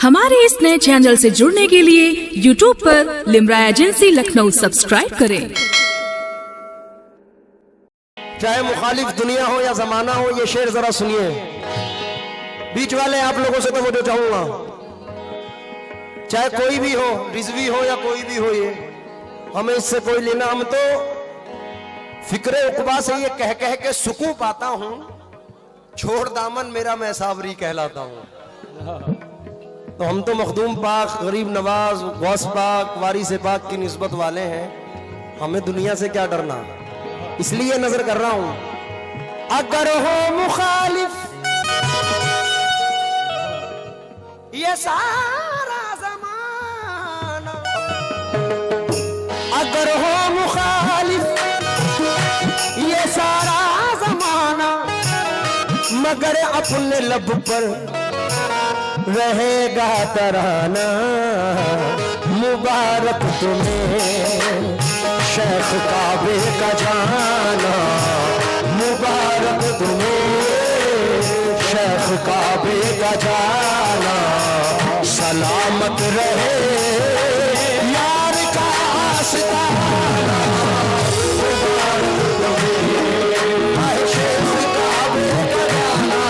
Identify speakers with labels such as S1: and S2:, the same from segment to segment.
S1: हमारे इस नए चैनल से जुड़ने के लिए YouTube पर लिमरा एजेंसी लखनऊ सब्सक्राइब करें।
S2: चाहे मुखालिफ दुनिया हो या जमाना हो, ये शेर जरा सुनिए। बीच वाले आप लोगों से तो वो जो चाहूंगा, चाहे कोई भी हो, रिजवी हो या कोई भी हो, ये हमें इससे कोई लेना। हम तो फिक्रे उकबा से ये कह कह के सुकून पाता हूं, छोड़ दामन मेरा मैं सावरी कहलाता हूं। तो हम तो मखदूम पाक, गरीब नवाज, गौस पाक, वारिस पाक की निस्बत वाले हैं। हमें दुनिया से क्या डरना, इसलिए नजर कर रहा हूं। अगर हो मुखालिफ ये सारा जमाना, अगर हो मुखालिफ ये सारा जमाना, मगर अपने लब पर रहेगा तराना। मुबारक तुम्हें शेख काबे का जाना, मुबारक तुम्हें शेख काबे का जाना। सलामत रहे यार का आस्ताना, मुबारक तुम्हें शेख काबे का जाना।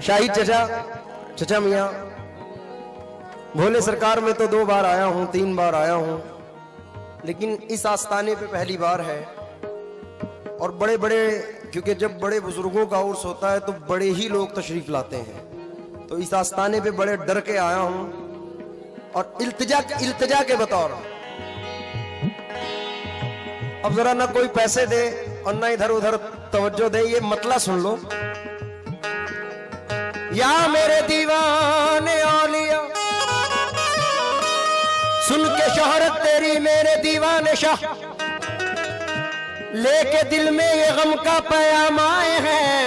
S2: शाहिद चचा मियाँ भोले सरकार में तो 2 बार आया हूँ, 3 बार आया हूँ, लेकिन इस आस्थाने पे पहली बार है। और बड़े बड़े, क्योंकि जब बड़े बुजुर्गों का उर्स होता है तो बड़े ही लोग तशरीफ लाते हैं, तो इस आस्थाने पे बड़े डर के आया हूँ और इल्तिजा के बतौर। अब जरा ना कोई पैसे दे और ना इधर उधर तवज्जो दे, ये मतला सुन लो। या मेरे दीवाने औलिया, सुन के शोहरत तेरी मेरे दीवाने शाह, लेके दिल में ये गम का पैगाम आए हैं।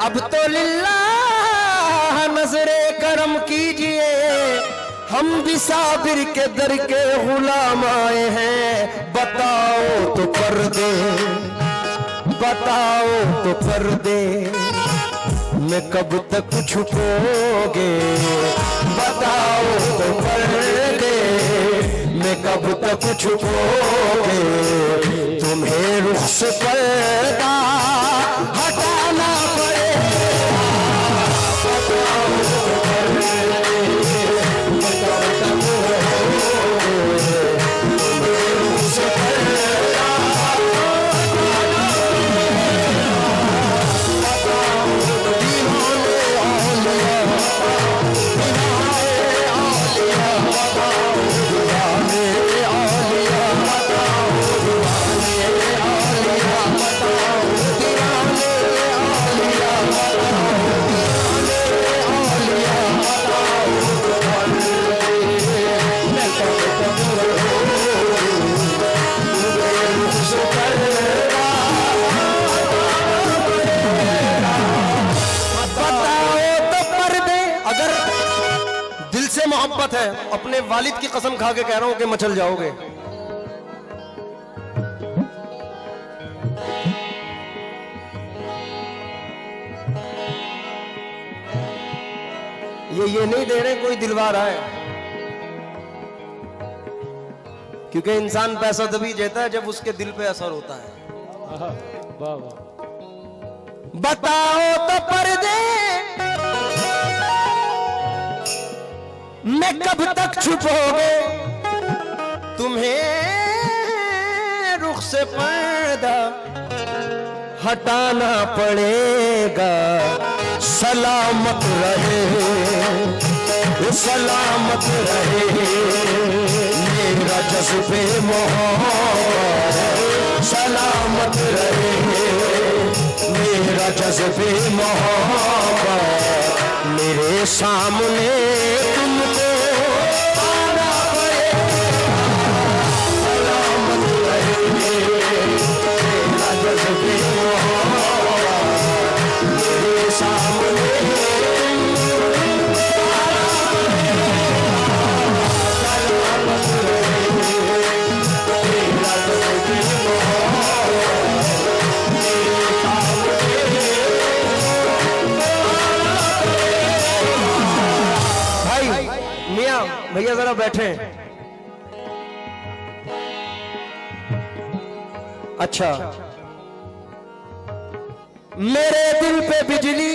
S2: अब तो लिल्लाह नजरे करम कीजिए, हम भी साबिर के दर के गुलाम आए हैं। बताओ तो पर्दे, बताओ तो पर्दे मैं कब तक छुपोगे, बताओ तो पर्दे मैं कब तक छुपोगे। तुम्हें रुख से पर्दा हटाना पड़ेगा, बताओ तो पर्दे मैं कब तक रहोगे। तुम्हें रुख से पर्दा मोहब्बत है। अपने वालिद की कसम खा के कह रहा हूं कि मचल जाओगे। ये नहीं दे रहे कोई दिलवार आए क्योंकि इंसान पैसा तभी देता है जब उसके दिल पे असर होता है।
S3: वाह वाह।
S2: बताओ तो पर्दे मैं कब तक छुपोगे, तुम्हें रुख से पर्दा हटाना पड़ेगा। सलामत रहे, सलामत रहे मेरा जज्बे मोहब्बत, सलामत रहे मेरा जज्बे मोहब्बत। मेरे सामने तुमको आना पड़ेगा, सलामत रहे मेरा जज्बे मोहब्बत। मेरे सामने भैया जरा बैठे। अच्छा, मेरे दिल पे बिजली,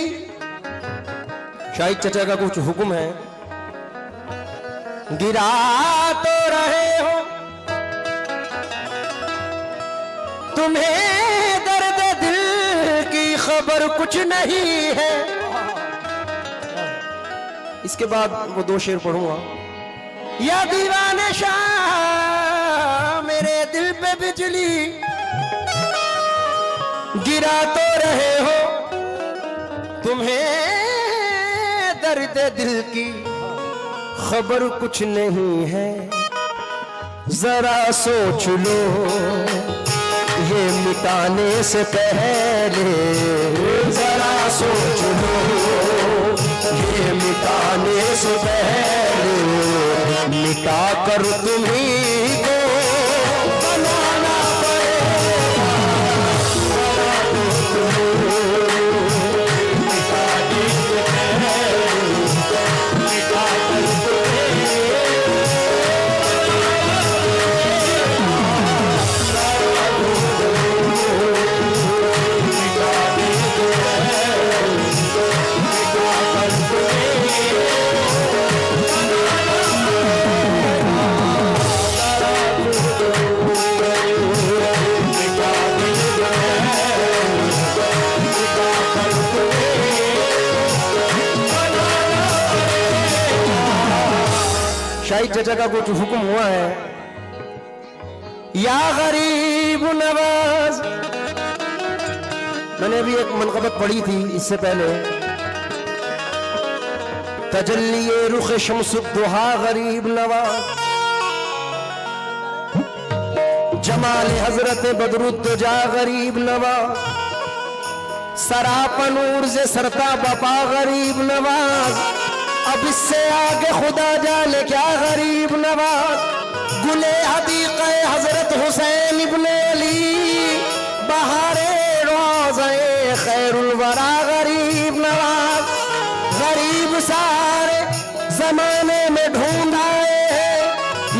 S2: शाहिद चचा का कुछ हुक्म है। गिरा तो रहे हो, तुम्हें दर्द दिल की खबर कुछ नहीं है। इसके बाद वो दो शेर पढ़ूंगा। या दीवाने शाह मेरे दिल पे बिजली गिरा तो रहे हो, तुम्हें दर्द दिल की खबर कुछ नहीं है। जरा सोच लो ये मिटाने से पहले, जरा सोच लो ये मिटाने से पहले, मिटा कर तुम्हीं को बनाना पड़ेगा। मिटाने से पहले, मिटा कर शाहिद चचा का कुछ हुक्म हुआ है। या गरीब नवाज, मैंने अभी एक मनक़बत पढ़ी थी इससे पहले। तजल्ली रुख शम्सुद्दुहा गरीब नवाज, जमाल हजरत बदरुद्दुजा गरीब नवाज, सरापनूर से सरता बपा गरीब नवाज। अब इससे आगे खुदा जाने क्या गरीब नवाज। गुले हदीक़े हजरत हुसैन इब्न अली, बहारे रोज़े खैरुल वरा गरीब नवाज। गरीब सारे जमाने में ढूंढ आए हैं,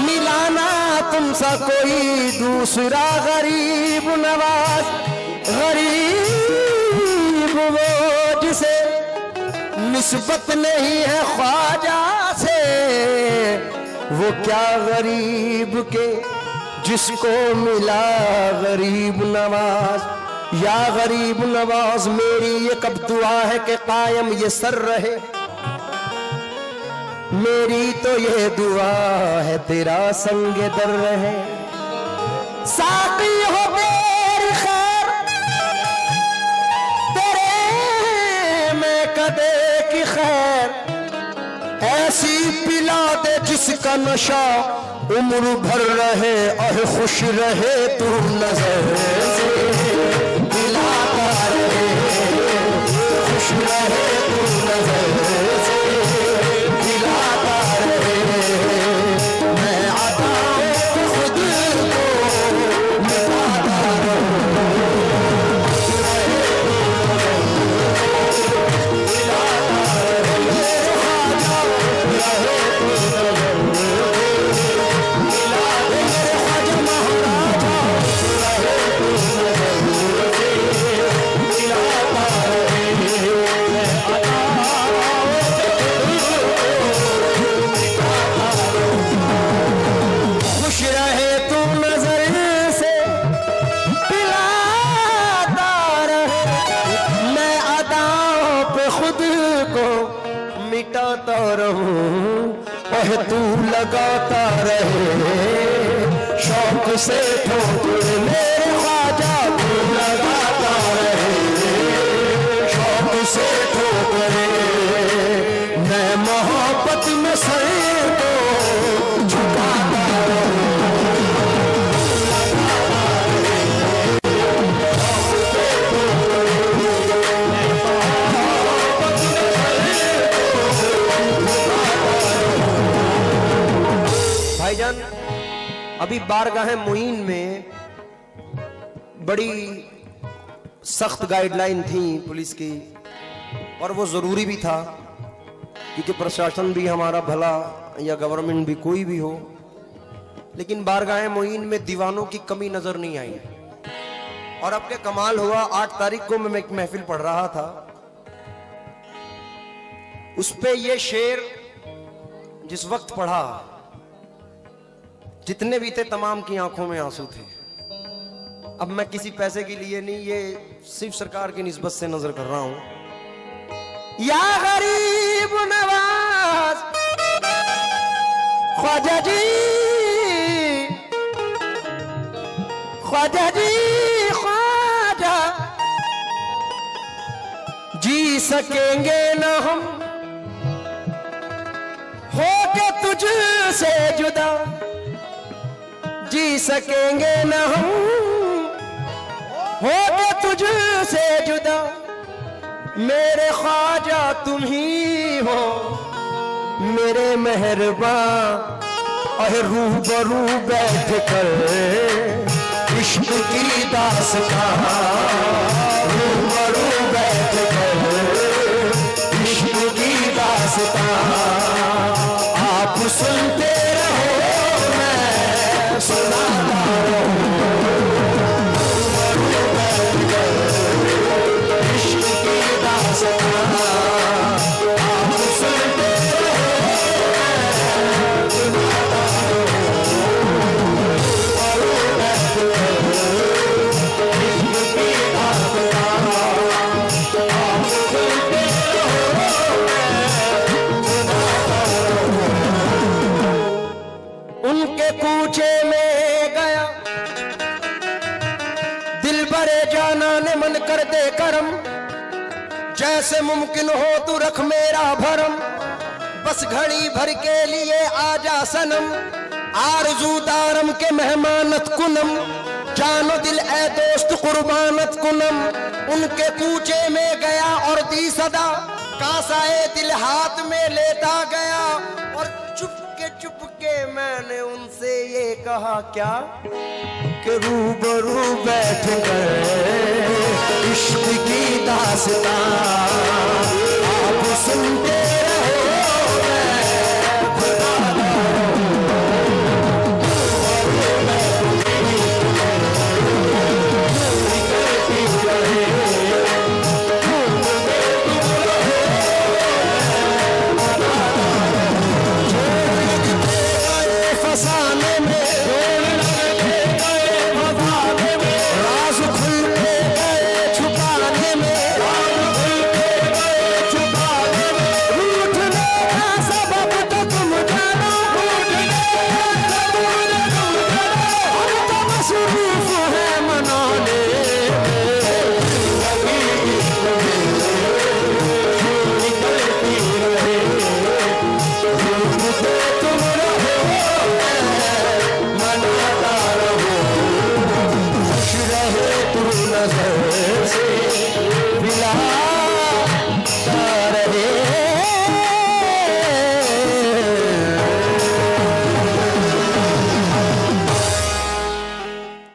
S2: मिलाना तुमसा कोई दूसरा गरीब नवाज। गरीब वो जिसे निस्बत नहीं है ख्वाजा से, वो क्या गरीब के जिसको मिला गरीब नवाज। या गरीब नवाज मेरी ये कब दुआ है कि कायम ये सर रहे, मेरी तो ये दुआ है तेरा संग दर रहे। साकी हो मेरी खैर तेरे में कदे की खैर, ऐसी पिला दे जिसका नशा उम्र भर रहे और खुश रहे तू नजर से। पिलाता रहे खुश रहे तू नजर से, पिलाता रहे मैं आता खुद को मिटाता रहूं। रहूं, ओह तू लगाता रहे शौक से ठोकर मेरे ख्वाजा, तू लगाता रहे शौक से ठोकर, मैं मोहब्बत में सर को झुकाता रहूं। भाईजान, अभी बारगाह मुईन में बड़ी सख्त गाइडलाइन थी पुलिस की, और वो जरूरी भी था क्योंकि प्रशासन भी हमारा भला या गवर्नमेंट भी कोई भी हो, लेकिन बारगाह मुईन में दीवानों की कमी नजर नहीं आई। और अब क्या कमाल हुआ, 8 तारीख को मैं एक महफिल पढ़ रहा था, उस पे ये शेर जिस वक्त पढ़ा, जितने भी थे तमाम की आंखों में आंसू थे। अब मैं किसी पैसे के लिए नहीं, ये सिर्फ सरकार की निस्बत से नजर कर रहा हूं। या गरीब नवाज ख्वाजा जी, ख्वाजा जी, ख्वाजा जी सकेंगे ना हम होके तुझसे जुदा, जी सकेंगे न हम होके तुझसे जुदा, मेरे ख्वाजा तुम ही हो मेरे मेहरबान, और रूबरू बैठ कर इश्क की दास्तां, रूबरू बैठ कर इश्क की दास्तां, आप सुनते रहो मैं सुनाता रहूं, इश्क की दास्तां, आप सुनते रहो मैं सुनाता रहूं, इश्क की दास्तां, आप सुनते रहो मैं सुनाता रहूं। उनके कूचे में गया दिल भरे जाना ने मन कर दे करम, जैसे मुमकिन हो तू रख मेरा भरम, बस घड़ी भर के लिए आजा सनम, आरज़ू दारम के मेहमानत कुनम, जानो दिल ए दोस्त कुर्बानत कुनम। उनके कूचे में गया और दी सदा, कासाए दिल हाथ में लेता गया, और चुपके मैंने उनसे ये कहा क्या, कि रूबरू बैठ कर इश्क की दास्तां आप सुनते